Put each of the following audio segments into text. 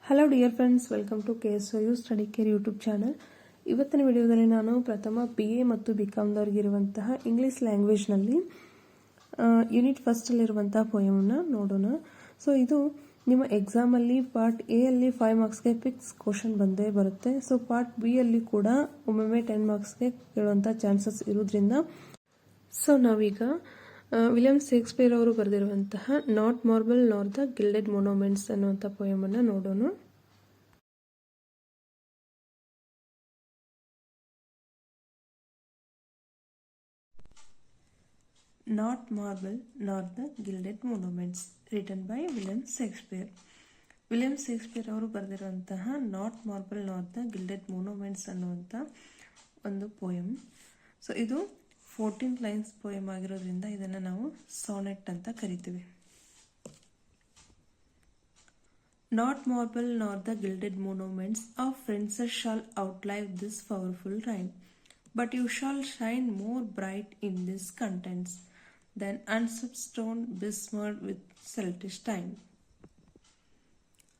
Hello dear friends, welcome to KSOU study care YouTube channel. ಇವತ್ತಿನ ವಿಡಿಯೋದಲ್ಲಿ ನಾನು ಪ್ರಥಮ BA ಮತ್ತು BComದವ್ರಿಗಿರುವಂತಹ ಇಂಗ್ಲೀಷ್ ಲ್ಯಾಂಗ್ವೇಜ್ನಲ್ಲಿ ಯೂನಿಟ್ ಫಸ್ಟಲ್ಲಿರುವಂತಹ ಪೋಯಮನ್ನು ನೋಡೋಣ. ಸೊ ಇದು ನಿಮ್ಮ ಎಕ್ಸಾಮಲ್ಲಿ ಪಾರ್ಟ್ ಎ ಅಲ್ಲಿ 5 ಮಾರ್ಕ್ಸ್ಗೆ ಫಿಕ್ಸ್ ಕ್ವಶನ್ ಬಂದೇ ಬರುತ್ತೆ. ಸೊ ಪಾರ್ಟ್ ಬಿ ಅಲ್ಲಿ ಕೂಡ ಒಮ್ಮೊಮ್ಮೆ 10 ಮಾರ್ಕ್ಸ್ಗೆ ಕೇಳುವಂಥ ಚಾನ್ಸಸ್ ಇರೋದ್ರಿಂದ ಸೊ ನಾವೀಗ ವಿಲಿಯಂ ಶೇಕ್ಸ್ಪಿಯರ್ ಅವರು ಬರೆದಿರುವಂತಹ not marble nor the gilded monuments ಅನ್ನುವಂಥ ಪೋಯಮನ್ನು ನೋಡೋಣ. Not marble nor the gilded monuments written by William Shakespeare. William Shakespeare ಅವರು ಬರೆದಿರುವಂತಹ not marble nor the gilded monuments ಅನ್ನುವಂಥ ಒಂದು ಪೋಯಮ್. ಸೊ ಇದು 14 ಲೈನ್ಸ್ ಪೋಯಮ್ ಆಗಿರೋದ್ರಿಂದ ಇದನ್ನು ನಾವು ಸಾನೆಟ್ ಅಂತ ಕರಿತೀವಿ. Not marble nor the gilded monuments of princes shall outlive this powerful rhyme, but you shall shine more bright in this contents than unswept stone besmirred with selfish time.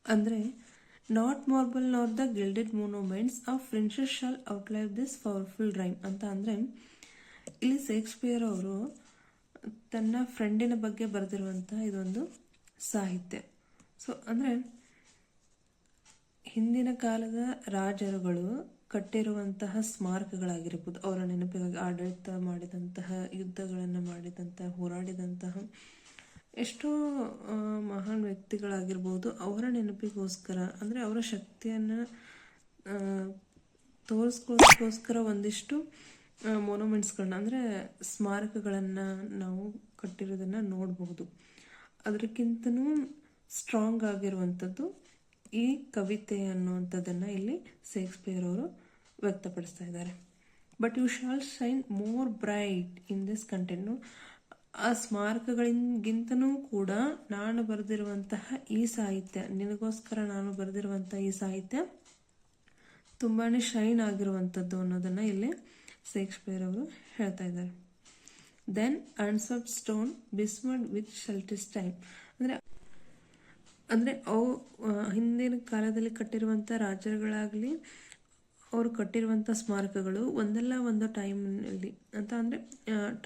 ಅಂದರೆ not marble nor the gilded monuments of princes shall outlive this powerful rhyme ಅಂತ ಅಂದರೆ ಇಲ್ಲಿ Shakespeare ಅವರು ತನ್ನ ಫ್ರೆಂಡಿನ ಬಗ್ಗೆ ಬರೆದಿರುವಂತಹ ಇದೊಂದು ಸಾಹಿತ್ಯ. ಸೊ ಅಂದರೆ ಹಿಂದಿನ ಕಾಲದ ರಾಜರುಗಳು ಕಟ್ಟಿರುವಂತಹ ಸ್ಮಾರಕಗಳಾಗಿರ್ಬೋದು, ಅವರ ನೆನಪಿಗಾಗಿ ಆಡಳಿತ ಮಾಡಿದಂತಹ, ಯುದ್ಧಗಳನ್ನು ಮಾಡಿದಂತಹ, ಹೋರಾಡಿದಂತಹ ಎಷ್ಟೋ ಮಹಾನ್ ವ್ಯಕ್ತಿಗಳಾಗಿರ್ಬೋದು, ಅವರ ನೆನಪಿಗೋಸ್ಕರ ಅಂದರೆ ಅವರ ಶಕ್ತಿಯನ್ನು ತೋರಿಸ್ಕೊಳ್ಳೋದಕ್ಕೋಸ್ಕರ ಒಂದಿಷ್ಟು ಮೊನೊಮೆಂಟ್ಸ್ಗಳನ್ನ ಅಂದರೆ ಸ್ಮಾರಕಗಳನ್ನು ನಾವು ಕಟ್ಟಿರೋದನ್ನು ನೋಡಬಹುದು. ಅದಕ್ಕಿಂತನೂ ಸ್ಟ್ರಾಂಗ್ ಆಗಿರುವಂಥದ್ದು ಈ ಕವಿತೆ ಅನ್ನುವಂಥದ್ದನ್ನು ಇಲ್ಲಿ ಶೇಕ್ಸ್ಪಿಯರ್ ಅವರು ವ್ಯಕ್ತಪಡಿಸ್ತಾ ಇದ್ದಾರೆ. But you shall shine more bright in this content. ಆ ಸ್ಮಾರಕಗಳಿಗಿಂತನೂ ಕೂಡ ನಾನು ಬರೆದಿರುವಂತಹ ಈ ಸಾಹಿತ್ಯ, ನಿನಗೋಸ್ಕರ ನಾನು ಬರೆದಿರುವಂತಹ ಈ ಸಾಹಿತ್ಯ ತುಂಬಾ ಶೈನ್ ಆಗಿರುವಂಥದ್ದು ಅನ್ನೋದನ್ನು ಇಲ್ಲಿ ಶೇಕ್ಸ್ಪಿಯರ್ ಅವರು ಹೇಳ್ತಾ ಇದ್ದಾರೆ. ದೆನ್ ಅನ್ಸ್ವೆಪ್ಟ್ ಸ್ಟೋನ್ ಬಿಸ್ಮರ್ಡ್ ವಿತ್ ಶೆಲ್ಟಿಸ್ ಟೈಮ್ ಅಂದರೆ ಅವು ಹಿಂದಿನ ಕಾಲದಲ್ಲಿ ಕಟ್ಟಿರುವಂಥ ರಾಜರುಗಳಾಗಲಿ ಅವರು ಕಟ್ಟಿರುವಂಥ ಸ್ಮಾರಕಗಳು ಒಂದಲ್ಲ ಒಂದು ಟೈಮ್ನಲ್ಲಿ ಅಂತ ಅಂದರೆ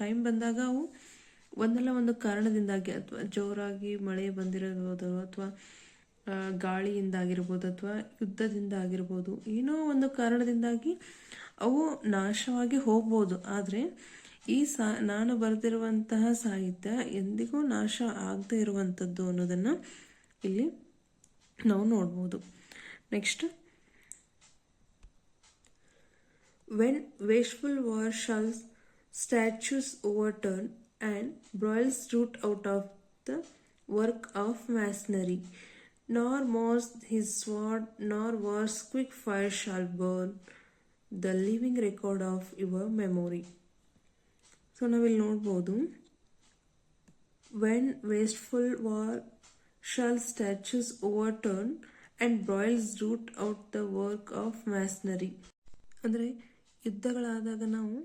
ಟೈಮ್ ಬಂದಾಗ ಅವು ಒಂದಲ್ಲ ಒಂದು ಕಾರಣದಿಂದಾಗಿ ಅಥವಾ ಜೋರಾಗಿ ಮಳೆ ಬಂದಿರಬಹುದು, ಅಥವಾ ಗಾಳಿಯಿಂದ ಆಗಿರ್ಬೋದು, ಅಥವಾ ಯುದ್ಧದಿಂದ ಆಗಿರ್ಬೋದು, ಏನೋ ಒಂದು ಕಾರಣದಿಂದಾಗಿ ಅವು ನಾಶವಾಗಿ ಹೋಗ್ಬೋದು. ಆದರೆ ಈ ನಾನು ಬರೆದಿರುವಂತಹ ಸಾಹಿತ್ಯ ಎಂದಿಗೂ ನಾಶ ಆಗದೆ ಇರುವಂಥದ್ದು ಅನ್ನೋದನ್ನು ಇಲ್ಲಿ ನಾವು ನೋಡ್ಬೋದು. Next, when wasteful war shall statues overturn and broils root out of the work of masonry, nor moss his sword, nor war's quick fire shall burn the living record of your memory. So ನಾವಿಲ್ಲಿ ನೋಡ್ಬೋದು, when wasteful war shall statues overturn and broils root out the work of masonry. ಅಂದರೆ ಯುದ್ಧಗಳಾದಾಗ ನಾವು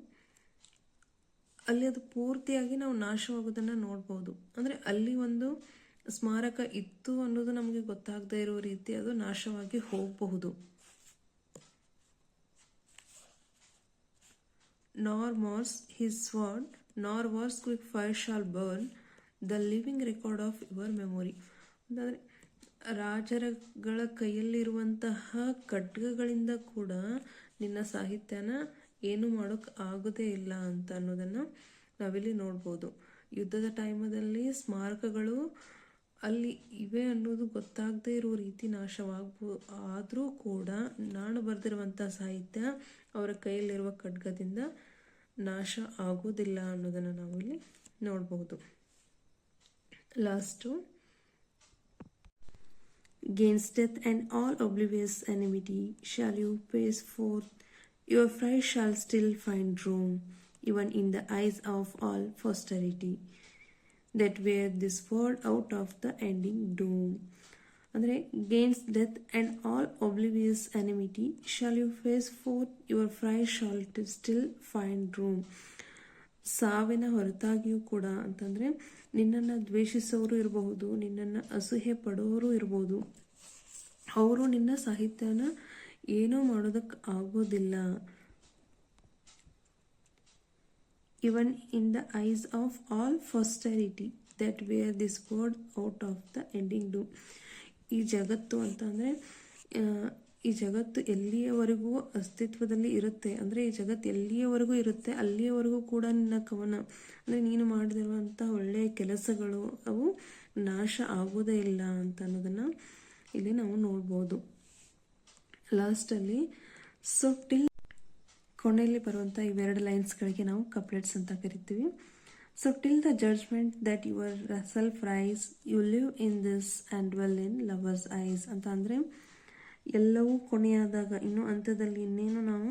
ಅಲ್ಲಿ ಅದು ಪೂರ್ತಿಯಾಗಿ ನಾವು ನಾಶವಾಗೋದನ್ನು ನೋಡ್ಬೋದು. ಅಂದರೆ ಅಲ್ಲಿ ಒಂದು ಸ್ಮಾರಕ ಇತ್ತು ಅನ್ನೋದು ನಮಗೆ ಗೊತ್ತಾಗದೇ ಇರೋ ರೀತಿ ಅದು ನಾಶವಾಗಿ ಹೋಗಬಹುದು. Nor Mars his sword nor war's quick fire shall burn the living record of your memory. ಅಂತಂದರೆ ರಾಜರುಗಳ ಕೈಯಲ್ಲಿರುವಂತಹ ಖಡ್ಗಗಳಿಂದ ಕೂಡ ನಿನ್ನ ಸಾಹಿತ್ಯನ ಏನು ಮಾಡೋಕ್ಕೆ ಆಗೋದೇ ಇಲ್ಲ ಅಂತ ಅನ್ನೋದನ್ನು ನಾವಿಲ್ಲಿ ನೋಡ್ಬೋದು. ಯುದ್ಧದ ಟೈಮಲ್ಲಿ ಸ್ಮಾರಕಗಳು ಅಲ್ಲಿ ಇವೆ ಅನ್ನೋದು ಗೊತ್ತಾಗದೇ ಇರೋ ರೀತಿ ನಾಶವಾಗ್ಬೋದು. ಆದರೂ ಕೂಡ ನಾನು ಬರೆದಿರುವಂಥ ಸಾಹಿತ್ಯ ಅವರ ಕೈಯಲ್ಲಿರುವ ಖಡ್ಗದಿಂದ ನಾಶ ಆಗೋದಿಲ್ಲ ಅನ್ನೋದನ್ನು ನಾವಿಲ್ಲಿ ನೋಡ್ಬೋದು. Last, Against death and all oblivious enmity shall you pace forth, your fright shall still find room, even in the eyes of all posterity, that wear this word out of the ending doom. ಅಂದರೆ against death and all oblivious enmity shall you face forth, your fright shall still find room. ಸಾವಿನ ಹೊರತಾಗಿಯೂ ಕೂಡ ಅಂತಂದರೆ ನಿನ್ನನ್ನು ದ್ವೇಷಿಸೋರು ಇರಬಹುದು, ನಿನ್ನನ್ನು ಅಸೂಹೆ ಪಡೋರು ಇರ್ಬೋದು, ಅವರು ನಿನ್ನ ಸಾಹಿತ್ಯನ ಏನೂ ಮಾಡೋದಕ್ಕೆ ಆಗೋದಿಲ್ಲ. Even in the eyes of all posterity that wear this world out of the ending doom. ಈ ಜಗತ್ತು ಅಂತಂದರೆ ಈ ಜಗತ್ತು ಎಲ್ಲಿಯವರೆಗೂ ಅಸ್ತಿತ್ವದಲ್ಲಿ ಇರುತ್ತೆ, ಅಂದರೆ ಈ ಜಗತ್ತು ಎಲ್ಲಿಯವರೆಗೂ ಇರುತ್ತೆ ಅಲ್ಲಿಯವರೆಗೂ ಕೂಡ ನಿನ್ನ ಕವನ, ಅಂದರೆ ನೀನು ಮಾಡಿದಿರುವಂಥ ಒಳ್ಳೆಯ ಕೆಲಸಗಳು ಅವು ನಾಶ ಆಗೋದೇ ಇಲ್ಲ ಅಂತ ಅನ್ನೋದನ್ನು ಇಲ್ಲಿ ನಾವು ನೋಡ್ಬೋದು. ಲಾಸ್ಟಲ್ಲಿ ಸೊ ಟಿಲ್ ಕೊನೆಯಲ್ಲಿ ಬರುವಂಥ ಇವೆರಡು ಲೈನ್ಸ್ಗಳಿಗೆ ನಾವು ಕಪ್ಲೆಟ್ಸ್ ಅಂತ ಕರಿತೀವಿ. So till the judgment that yourself rise you live in this and well in lovers eyes ಅಂತ. ಅಂದರೆ ಎಲ್ಲವೂ ಕೊನೆಯಾದಾಗ, ಇನ್ನು ಅಂತ್ಯದಲ್ಲಿ ಇನ್ನೇನು ನಾವು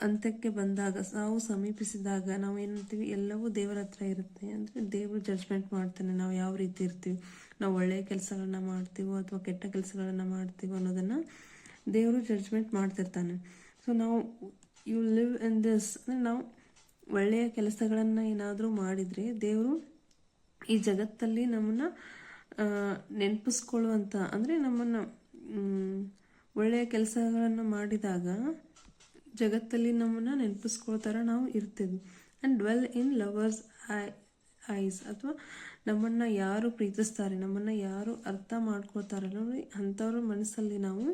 ಅಂತ್ಯಕ್ಕೆ ಬಂದಾಗ, ಸಾವು ಸಮೀಪಿಸಿದಾಗ ನಾವು ಏನಂತೀವಿ, ಎಲ್ಲವೂ ದೇವರ ಹತ್ರ ಇರುತ್ತೆ. ಅಂದರೆ ದೇವರು ಜಡ್ಜ್ಮೆಂಟ್ ಮಾಡ್ತಾನೆ ನಾವು ಯಾವ ರೀತಿ ಇರ್ತೀವಿ, ನಾವು ಒಳ್ಳೆಯ ಕೆಲಸಗಳನ್ನ ಮಾಡ್ತೀವೋ ಅಥವಾ ಕೆಟ್ಟ ಕೆಲಸಗಳನ್ನು ಮಾಡ್ತೀವೋ ಅನ್ನೋದನ್ನು ದೇವರು ಜಡ್ಜ್ಮೆಂಟ್ ಮಾಡ್ತಿರ್ತಾನೆ. ಸೊ ನಾವು ಯು ಲಿವ್ ಇನ್ ದಿಸ್ ಅಂದರೆ ನಾವು ಒಳ್ಳೆಯ ಕೆಲಸಗಳನ್ನು ಏನಾದರೂ ಮಾಡಿದರೆ ದೇವರು ಈ ಜಗತ್ತಲ್ಲಿ ನಮ್ಮನ್ನು ನೆನಪಿಸ್ಕೊಳ್ಳುವಂಥ, ಅಂದರೆ ನಮ್ಮನ್ನು ಒಳ್ಳೆಯ ಕೆಲಸಗಳನ್ನು ಮಾಡಿದಾಗ ಜಗತ್ತಲ್ಲಿ ನಮ್ಮನ್ನು ನೆನಪಿಸ್ಕೊಳ್ತಾರ ನಾವು ಇರ್ತೀವಿ. And well in lovers ice ಅಥವಾ ನಮ್ಮನ್ನು ಯಾರು ಪ್ರೀತಿಸ್ತಾರೆ, ನಮ್ಮನ್ನು ಯಾರು ಅರ್ಥ ಮಾಡ್ಕೊಳ್ತಾರಲ್ಲ ಅಂಥವ್ರ ಮನಸ್ಸಲ್ಲಿ ನಾವು,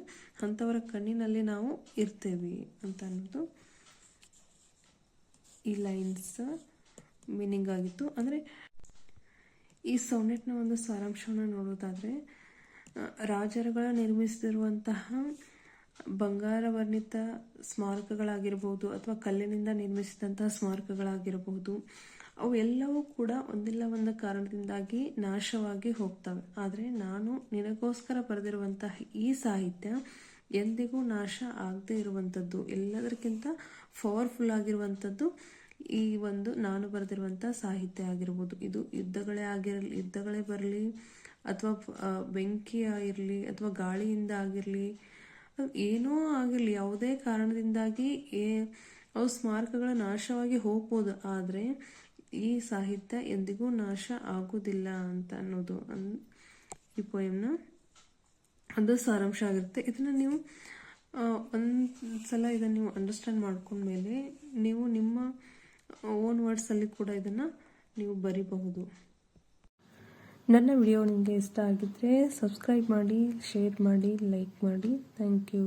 ಅಂಥವರ ಕಣ್ಣಿನಲ್ಲಿ ನಾವು ಇರ್ತೇವೆ ಅಂತ ಅನ್ನೋದು ಈ ಲೈನ್ಸ್ ಮೀನಿಂಗ್ ಆಗಿತ್ತು. ಅಂದರೆ ಈ ಸೊನೆಟ್ನ ಒಂದು ಸಾರಾಂಶವನ್ನು ನೋಡೋದಾದರೆ, ರಾಜರುಗಳ ನಿರ್ಮಿಸಿರುವಂತಹ ಬಂಗಾರ ವರ್ಣಿತ ಸ್ಮಾರಕಗಳಾಗಿರ್ಬೋದು ಅಥವಾ ಕಲ್ಲಿನಿಂದ ನಿರ್ಮಿಸಿದಂತಹ ಸ್ಮಾರಕಗಳಾಗಿರಬಹುದು, ಅವು ಎಲ್ಲವೂ ಕೂಡ ಒಂದಿಲ್ಲ ಒಂದು ಕಾರಣದಿಂದಾಗಿ ನಾಶವಾಗಿ ಹೋಗ್ತವೆ. ಆದರೆ ನಾನು ನಿನಗೋಸ್ಕರ ಬರೆದಿರುವಂತಹ ಈ ಸಾಹಿತ್ಯ ಎಂದಿಗೂ ನಾಶ ಆಗದೆ ಇರುವಂಥದ್ದು, ಎಲ್ಲದಕ್ಕಿಂತ ಪವರ್ಫುಲ್ ಆಗಿರುವಂಥದ್ದು ಈ ಒಂದು ನಾನು ಬರೆದಿರುವಂಥ ಸಾಹಿತ್ಯ ಆಗಿರ್ಬೋದು. ಇದು ಯುದ್ಧಗಳೇ ಬರಲಿ ಅಥವಾ ಬೆಂಕಿ ಆಗಿರಲಿ ಅಥವಾ ಗಾಳಿಯಿಂದ ಆಗಿರಲಿ, ಏನೋ ಆಗಿರಲಿ, ಯಾವುದೇ ಕಾರಣದಿಂದಾಗಿ ಅವು ಸ್ಮಾರಕಗಳು ನಾಶವಾಗಿ ಹೋಗ್ಬೋದು, ಆದರೆ ಈ ಸಾಹಿತ್ಯ ಎಂದಿಗೂ ನಾಶ ಆಗೋದಿಲ್ಲ ಅಂತ ಅನ್ನೋದು ಈ ಪೋಯಮ್ನ ಅದು ಸಾರಾಂಶ ಆಗಿರುತ್ತೆ. ಇದನ್ನು ನೀವು ಒಂದ್ಸಲ ಇದನ್ನು ನೀವು ಅಂಡರ್ಸ್ಟ್ಯಾಂಡ್ ಮಾಡ್ಕೊಂಡ್ಮೇಲೆ ನೀವು ನಿಮ್ಮ ಓನ್ ವರ್ಡ್ಸಲ್ಲಿ ಕೂಡ ಇದನ್ನು ನೀವು ಬರಿಬಹುದು. ನನ್ನ ವಿಡಿಯೋ ನಿಮಗೆ ಇಷ್ಟ ಆಗಿದ್ದರೆ ಸಬ್ಸ್ಕ್ರೈಬ್ ಮಾಡಿ, ಶೇರ್ ಮಾಡಿ, ಲೈಕ್ ಮಾಡಿ. Thank you.